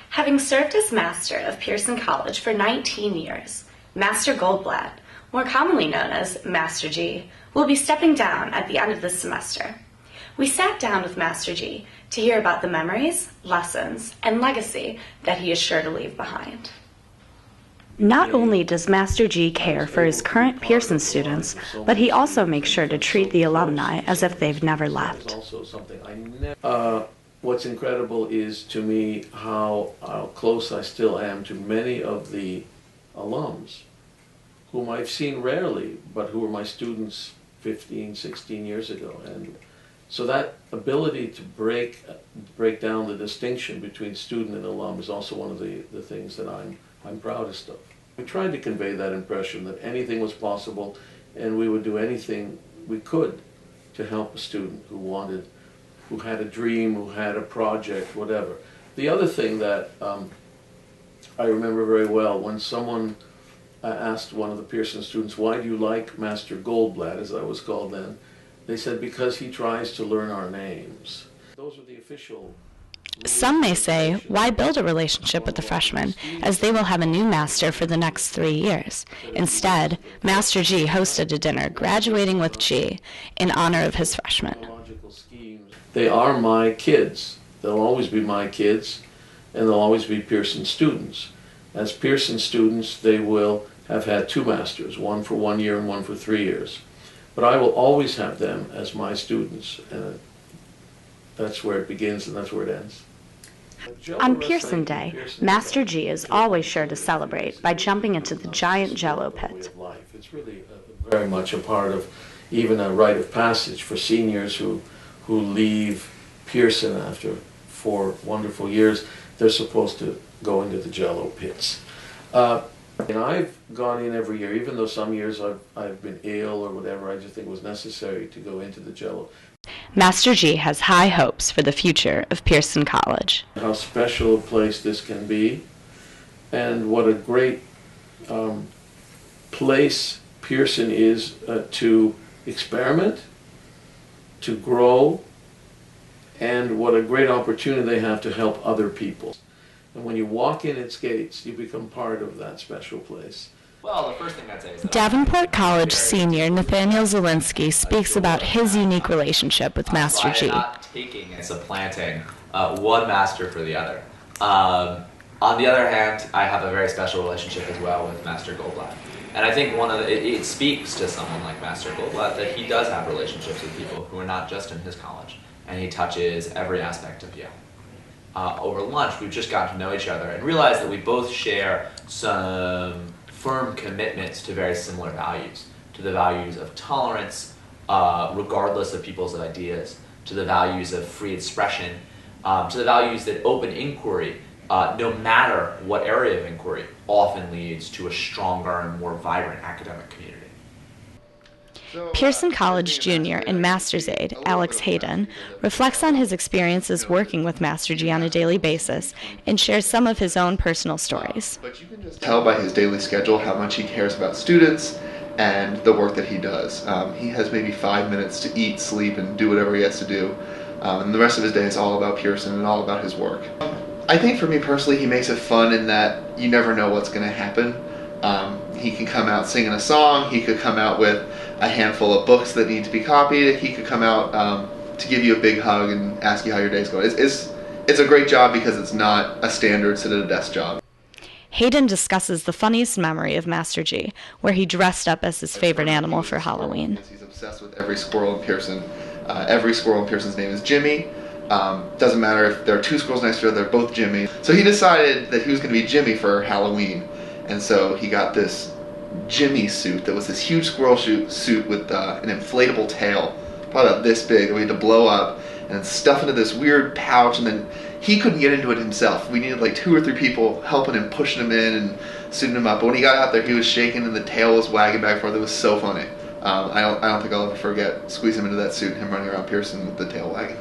Having served as Master of Pierson College for 19 years, Master Goldblatt, more commonly known as Master G, will be stepping down at the end of this semester. We sat down with Master G to hear about the memories, lessons, and legacy that he is sure to leave behind. Not only does Master G care for his current Pierson students, but he also makes sure to treat the alumni as if they've never left. What's incredible is to me how close I still am to many of the alums whom I've seen rarely, but who were my students 15, 16 years ago. And so that ability to break down the distinction between student and alum is also one of the things that I'm proudest of. We tried to convey that impression that anything was possible and we would do anything we could to help a student who had a dream, who had a project, whatever. The other thing that I remember very well, when someone asked one of the Pierson students, "Why do you like Master Goldblatt," as I was called then, they said, "Because he tries to learn our names." Those are the official. Some may say, why build a relationship with the freshmen, as they will have a new master for the next 3 years. Instead, Master G hosted a dinner graduating with G in honor of his freshmen. They are my kids. They'll always be my kids, and they'll always be Pierson students. As Pierson students, they will have had 2 masters, one for 1 year and one for 3 years. But I will always have them as my students, and that's where it begins and that's where it ends. On Pierson Day, Master G is always sure to celebrate by jumping into the giant Jello pit. It's really very much a part of even a rite of passage for seniors who leave Pierson after 4 wonderful years. They're supposed to go into the Jello pits. And I've gone in every year, even though some years I've been ill or whatever. I just think it was necessary to go into the Jello. Master G has high hopes for the future of Pierson College. How special a place this can be, and what a great place Pierson is to experiment, to grow, and what a great opportunity they have to help other people. And when you walk in its gates, you become part of that special place. Well, the first thing I'd say is that Davenport College senior Nathaniel Zielinski speaks about his unique relationship with Master G. not taking and supplanting one master for the other. On the other hand, I have a very special relationship as well with Master Goldblatt. And I think it speaks to someone like Master Goldblatt that he does have relationships with people who are not just in his college, and he touches every aspect of Yale. Over lunch, we've just gotten to know each other and realized that we both share some firm commitments to very similar values, to the values of tolerance, regardless of people's ideas, to the values of free expression, to the values that open inquiry, no matter what area of inquiry, often leads to a stronger and more vibrant academic community. Pierson College Junior and Master's Aide, Alex Hayden, reflects on his experiences working with Master G on a daily basis and shares some of his own personal stories. But you can just tell by his daily schedule how much he cares about students and the work that he does. He has maybe 5 minutes to eat, sleep, and do whatever he has to do. And the rest of his day is all about Pierson and all about his work. I think for me personally, he makes it fun in that you never know what's going to happen. He can come out singing a song, he could come out with a handful of books that need to be copied, he could come out to give you a big hug and ask you how your day's going. It's a great job because it's not a standard sit-at-a-desk job. Hayden discusses the funniest memory of Master G, where he dressed up as his favorite animal for Halloween. He's obsessed with every squirrel in Pierson. Every squirrel in Pierson's name is Jimmy. Doesn't matter if there are 2 squirrels next to each other, they're both Jimmy. So he decided that he was going to be Jimmy for Halloween. And so he got this Jimmy suit that was this huge squirrel suit with an inflatable tail, probably about this big, that we had to blow up and stuff into this weird pouch, and then he couldn't get into it himself. We needed like 2 or 3 people helping him, pushing him in and suiting him up. But when he got out there, he was shaking and the tail was wagging back and forth. It was so funny. I don't think I'll ever forget squeezing him into that suit and him running around Pierson with the tail wagging.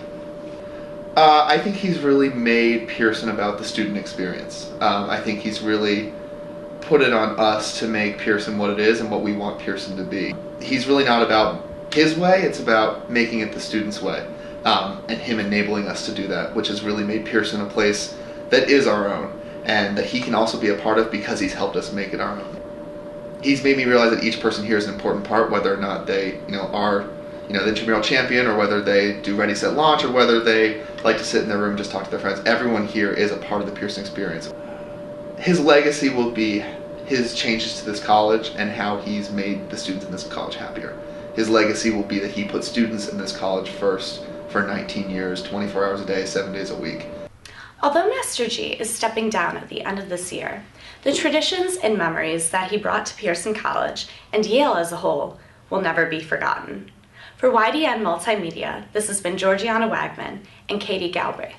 I think he's really made Pierson about the student experience. I think he's really put it on us to make Pierson what it is and what we want Pierson to be. He's really not about his way, it's about making it the student's way, and him enabling us to do that, which has really made Pierson a place that is our own, and that he can also be a part of because he's helped us make it our own. He's made me realize that each person here is an important part, whether or not they, are, the intramural champion, or whether they do ready, set, launch, or whether they like to sit in their room and just talk to their friends. Everyone here is a part of the Pierson experience. His legacy will be his changes to this college and how he's made the students in this college happier. His legacy will be that he put students in this college first for 19 years, 24 hours a day, 7 days a week. Although Master G is stepping down at the end of this year, the traditions and memories that he brought to Pierson College and Yale as a whole will never be forgotten. For YDN Multimedia, this has been Georgiana Wagemann and Katie Galbraith.